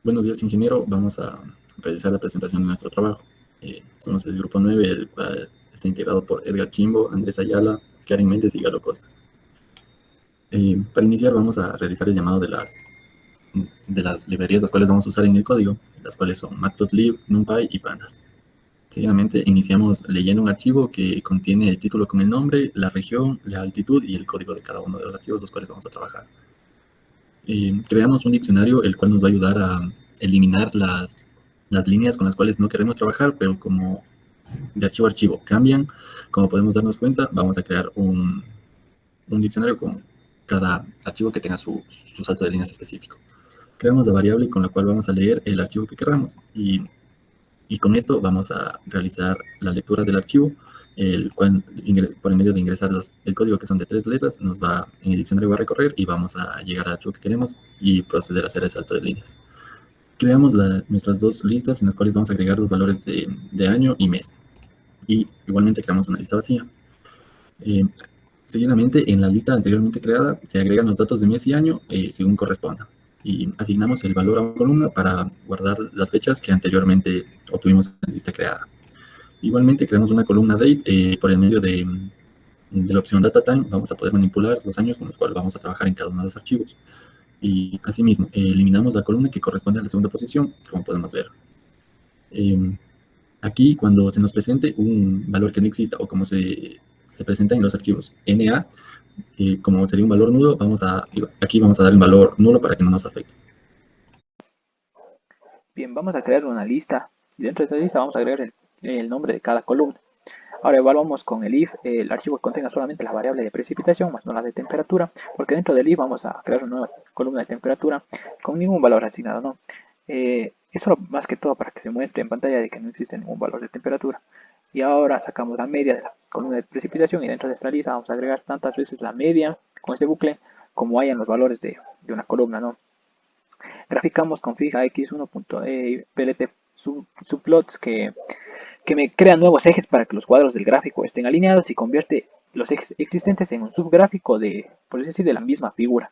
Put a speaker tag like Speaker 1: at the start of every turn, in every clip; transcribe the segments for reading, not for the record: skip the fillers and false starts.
Speaker 1: Buenos días, ingeniero. Vamos a realizar la presentación de nuestro trabajo. Somos el grupo 9, el cual está integrado por Edgar Chimbo, Andrés Ayala, Karen Méndez y Galo Costa. Para iniciar, vamos a realizar el llamado de las librerías las cuales vamos a usar en el código, las cuales son Matplotlib, NumPy y Pandas. Seguidamente, iniciamos leyendo un archivo que contiene el título con el nombre, la región, la altitud y el código de cada uno de los archivos los cuales vamos a trabajar. Creamos un diccionario el cual nos va a ayudar a eliminar las líneas con las cuales no queremos trabajar, pero como de archivo a archivo cambian, como podemos darnos cuenta, vamos a crear un diccionario con cada archivo que tenga su salto de líneas específico. Creamos la variable con la cual vamos a leer el archivo que queramos y con esto vamos a realizar la lectura del archivo, el cual por el medio de ingresar el código que son de 3 letras, en el diccionario va a recorrer y vamos a llegar al archivo que queremos y proceder a hacer el salto de líneas. Creamos nuestras dos listas en las cuales vamos a agregar los valores de año y mes. Y igualmente creamos una lista vacía. Eh, Seguidamente, en la lista anteriormente creada, se agregan los datos de mes y año según corresponda. Y asignamos el valor a una columna para guardar las fechas que anteriormente obtuvimos en la lista creada. Igualmente, creamos una columna date por el medio de la opción data time. Vamos a poder manipular los años con los cuales vamos a trabajar en cada uno de los archivos. Y asimismo, eliminamos la columna que corresponde a la segunda posición, como podemos ver. Eh, Aquí, cuando se nos presente un valor que no exista o como se presenta en los archivos NA, como sería un valor nulo, aquí vamos a dar el valor nulo para que no nos afecte.
Speaker 2: Bien, vamos a crear una lista y dentro de esta lista vamos a agregar el nombre de cada columna. Ahora evaluamos con el if el archivo que contenga solamente la variable de precipitación más no la de temperatura, porque dentro del if vamos a crear una nueva columna de temperatura con ningún valor asignado, ¿no? Eso más que todo para que se muestre en pantalla de que no existe ningún valor de temperatura. Y ahora sacamos la media de la columna de precipitación y dentro de esta lista vamos a agregar tantas veces la media con este bucle como hayan los valores de una columna, ¿no? Graficamos con fija x1.plt subplots que me crea nuevos ejes para que los cuadros del gráfico estén alineados y convierte los ejes existentes en un subgráfico de, por decir así, de la misma figura.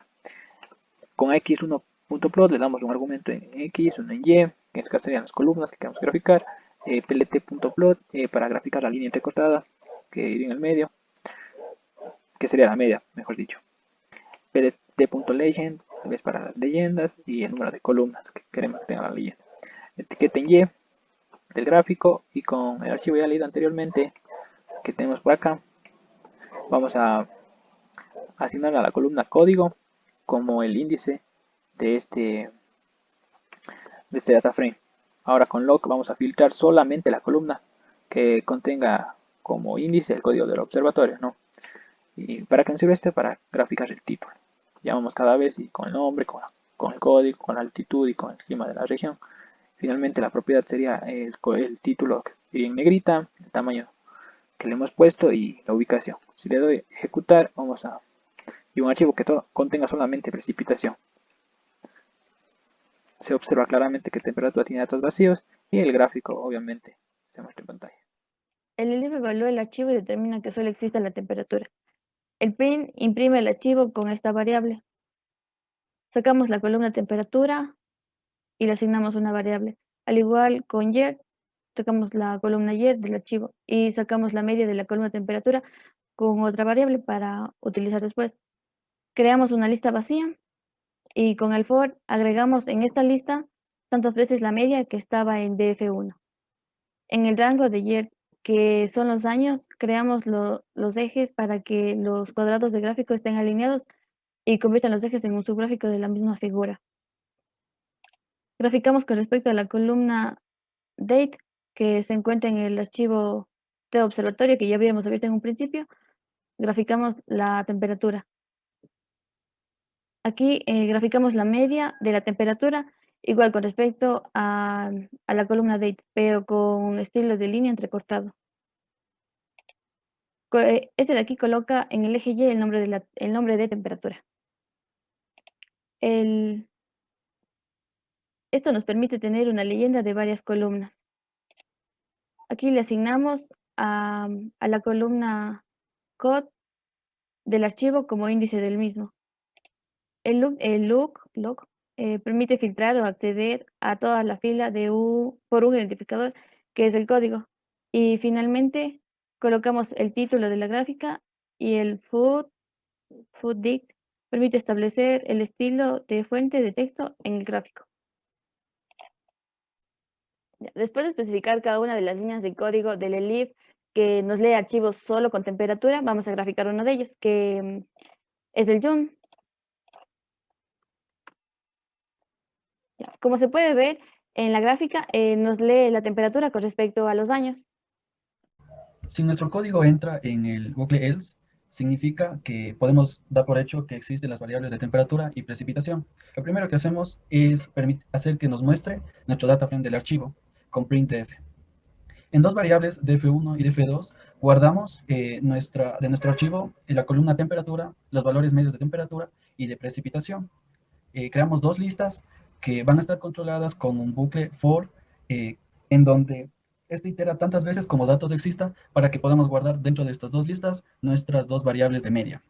Speaker 2: Con x1.plot le damos un argumento en x, uno en y, que en este caso serían las columnas que queremos graficar, plt.plot para graficar la línea entrecortada que iría en el medio, que sería la media, mejor dicho. plt.legend es para las leyendas y el número de columnas que queremos que tenga la leyenda. Etiqueta en y del gráfico y con el archivo ya leído anteriormente que tenemos por acá, vamos a asignar a la columna código como el índice de este data frame. Ahora con log vamos a filtrar solamente la columna que contenga como índice el código del observatorio, ¿no? ¿Y para qué nos sirve este? Para graficar el título. Llamamos cada vez y con el nombre, con el código, con la altitud y con el clima de la región. Finalmente la propiedad sería el título en negrita, el tamaño que le hemos puesto y la ubicación. Si le doy ejecutar, y un archivo que contenga solamente precipitación. Se observa claramente que temperatura tiene datos vacíos y el gráfico obviamente se muestra en pantalla.
Speaker 3: El elif evalúa el archivo y determina que solo exista la temperatura. El print imprime el archivo con esta variable. Sacamos la columna temperatura y le asignamos una variable. Al igual con year, sacamos la columna year del archivo y sacamos la media de la columna temperatura con otra variable para utilizar después. Creamos una lista vacía y con el for agregamos en esta lista tantas veces la media que estaba en df1. En el rango de year, que son los años, creamos los ejes para que los cuadrados de gráfico estén alineados y conviertan los ejes en un subgráfico de la misma figura. Graficamos con respecto a la columna date que se encuentra en el archivo de observatorio que ya habíamos abierto en un principio. Graficamos la temperatura. Aquí graficamos la media de la temperatura igual con respecto a la columna date, pero con estilo de línea entrecortado. Este de aquí coloca en el eje Y el nombre de temperatura. Esto nos permite tener una leyenda de varias columnas. Aquí le asignamos a la columna code del archivo como índice del mismo. El log permite filtrar o acceder a toda la fila por un identificador que es el código. Y finalmente colocamos el título de la gráfica y el footdict permite establecer el estilo de fuente de texto en el gráfico. Después de especificar cada una de las líneas de código del ELIF que nos lee archivos solo con temperatura, vamos a graficar uno de ellos, que es el Joule. Como se puede ver en la gráfica, nos lee la temperatura con respecto a los años.
Speaker 4: Si nuestro código entra en el bucle else, significa que podemos dar por hecho que existen las variables de temperatura y precipitación. Lo primero que hacemos es hacer que nos muestre nuestro data frame del archivo con printf. En dos variables, df1 y df2, guardamos de nuestro archivo en la columna temperatura, los valores medios de temperatura y de precipitación. Creamos dos listas que van a estar controladas con un bucle for, en donde este itera tantas veces como datos exista para que podamos guardar dentro de estas dos listas nuestras dos variables de media.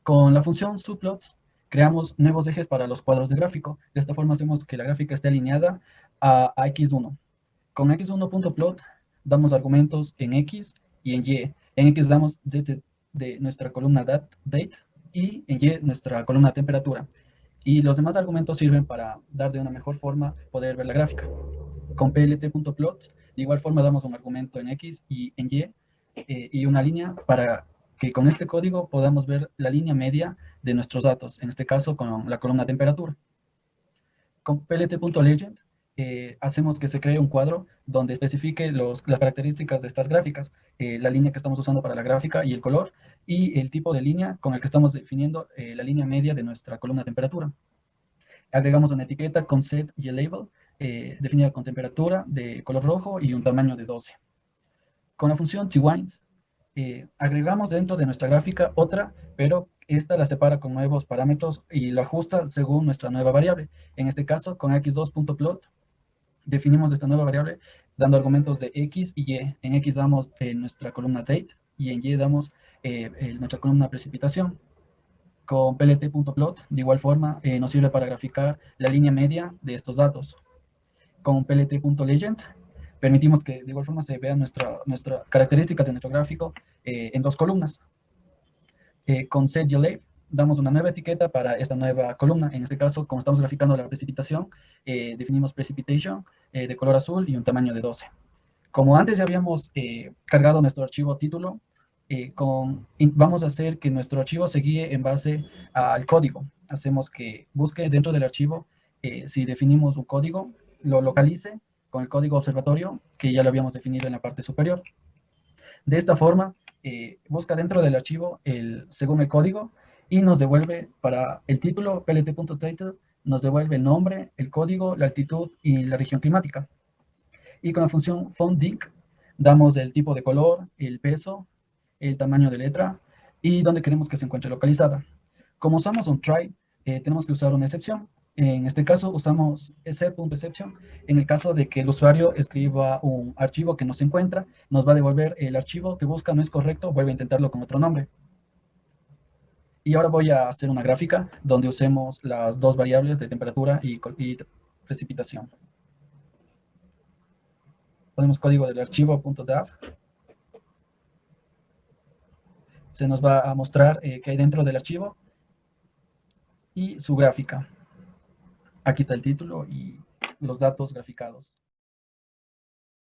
Speaker 4: Con la función subplots creamos nuevos ejes para los cuadros de gráfico. De esta forma hacemos que la gráfica esté alineada a x1. Con x1.plot damos argumentos en x y en y. En x damos de nuestra columna date y en y nuestra columna temperatura. Y los demás argumentos sirven para dar de una mejor forma poder ver la gráfica. Con plt.plot, de igual forma damos un argumento en x y en y y una línea para que con este código podamos ver la línea media de nuestros datos, en este caso con la columna temperatura. Con plt.legend hacemos que se cree un cuadro donde especifique las características de estas gráficas, la línea que estamos usando para la gráfica y el color, y el tipo de línea con el que estamos definiendo la línea media de nuestra columna temperatura. Agregamos una etiqueta con set y el label, definida con temperatura de color rojo y un tamaño de 12. Con la función twines, agregamos dentro de nuestra gráfica otra, pero esta la separa con nuevos parámetros y lo ajusta según nuestra nueva variable. En este caso, con x2.plot, definimos esta nueva variable dando argumentos de x y y. En x damos nuestra columna date y en y damos nuestra columna precipitación. Con plt.plot, de igual forma, nos sirve para graficar la línea media de estos datos. Con plt.legend, permitimos que de igual forma se vean nuestras características de nuestro gráfico en dos columnas. Con setYelab damos una nueva etiqueta para esta nueva columna. En este caso, como estamos graficando la precipitación, definimos precipitation de color azul y un tamaño de 12. Como antes ya habíamos cargado nuestro archivo título, vamos a hacer que nuestro archivo se guíe en base al código. Hacemos que busque dentro del archivo, si definimos un código, lo localice con el código observatorio que ya lo habíamos definido en la parte superior. De esta forma, busca dentro del archivo según el código y nos devuelve para el título plt.title, nos devuelve el nombre, el código, la altitud y la región climática. Y con la función fontdict damos el tipo de color, el peso, el tamaño de letra y dónde queremos que se encuentre localizada. Como usamos un try, tenemos que usar una excepción. En este caso usamos set.exception. En el caso de que el usuario escriba un archivo que no se encuentra, nos va a devolver el archivo que busca no es correcto, vuelve a intentarlo con otro nombre. Y ahora voy a hacer una gráfica donde usemos las dos variables de temperatura y precipitación. Ponemos código del archivo .dav. Se nos va a mostrar qué hay dentro del archivo y su gráfica. Aquí está el título y los datos graficados.